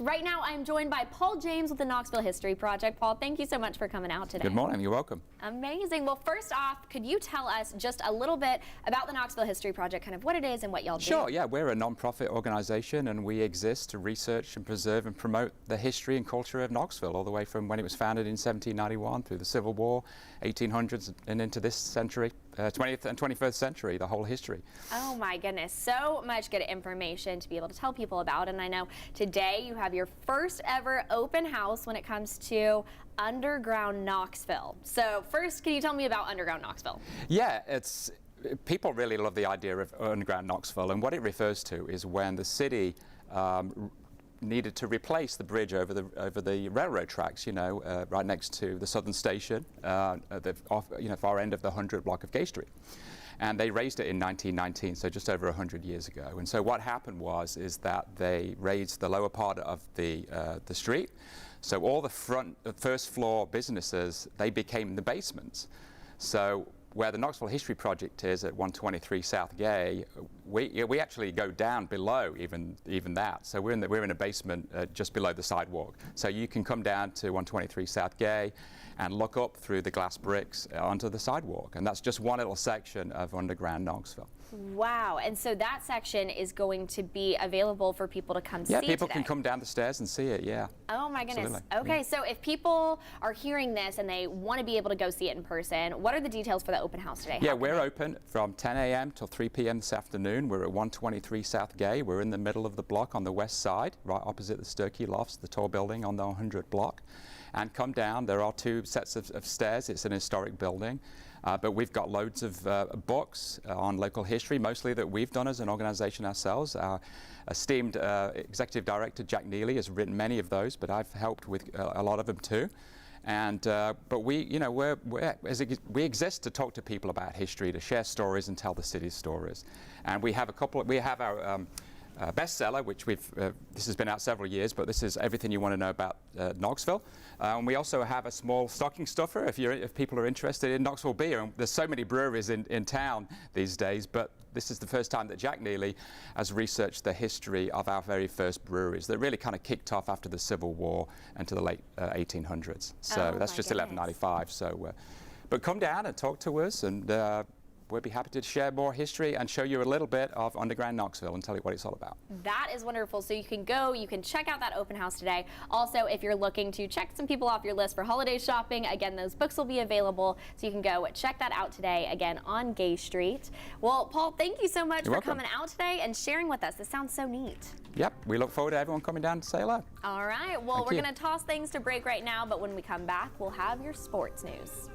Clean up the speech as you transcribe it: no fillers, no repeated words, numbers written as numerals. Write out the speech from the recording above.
Right now, I'm joined by Paul James with the Knoxville History Project. Paul, thank you so much for coming out today. Good morning. You're welcome. Amazing. Well, first off, could you tell us just a little bit about the Knoxville History Project, kind of what it is and what y'all do? Sure, yeah. We're a non-profit organization, and we exist to research and preserve and promote the history and culture of Knoxville, all the way from when it was founded in 1791 through the Civil War, 1800s, and into this century, 20th and 21st century, the whole history. Oh my goodness, so much good information to be able to tell people about. And I know today you have your first ever open house when it comes to Underground Knoxville. So first, can you tell me about Underground Knoxville? Yeah, people really love the idea of Underground Knoxville, and what it refers to is when the city needed to replace the bridge over the railroad tracks, right next to the Southern Station, at the far end of the 100 block of Gay Street. And they raised it in 1919, so just over 100 years ago. And so what happened is that they raised the lower part of the street. So all the first floor businesses, they became the basements. So where the Knoxville History Project is at 123 South Gay, we actually go down below even that. So we're in a basement just below the sidewalk. So you can come down to 123 South Gay and look up through the glass bricks onto the sidewalk. And that's just one little section of Underground Knoxville. Wow, and so that section is going to be available for people to come see today? Yeah, people can come down the stairs and see it, yeah. Oh my goodness. Absolutely. Okay, yeah. So if people are hearing this and they want to be able to go see it in person, what are the details for the open house today? Yeah, we're open from 10 a.m. till 3 p.m. this afternoon. We're at 123 South Gay. We're in the middle of the block on the west side, right opposite the Sturkey Lofts, the tall building on the 100 block. And come down, there are two sets of stairs. It's an historic building. But we've got loads of books on local history, mostly that we've done as an organization ourselves. Our esteemed executive director, Jack Neely, has written many of those, but I've helped with a lot of them too. And but we exist to talk to people about history, to share stories and tell the city's stories. And we have our bestseller, which this has been out several years, but this is Everything You Want to Know About Knoxville. And we also have a small stocking stuffer if people are interested in Knoxville beer. And there's so many breweries in town these days, but this is the first time that Jack Neely has researched the history of our very first breweries that really kind of kicked off after the Civil War and to the late 1800s. So that's just 1195. So, but come down and talk to us, and we'll be happy to share more history and show you a little bit of Underground Knoxville and tell you what it's all about. That is wonderful. So you can go, you can check out that open house today. Also, if you're looking to check some people off your list for holiday shopping, again, those books will be available. So you can go check that out today, again, on Gay Street. Well, Paul, thank you so much for coming out today and sharing with us. This sounds so neat. Yep, we look forward to everyone coming down to say hello. All right, well, we're going to toss things to break right now, but when we come back, we'll have your sports news.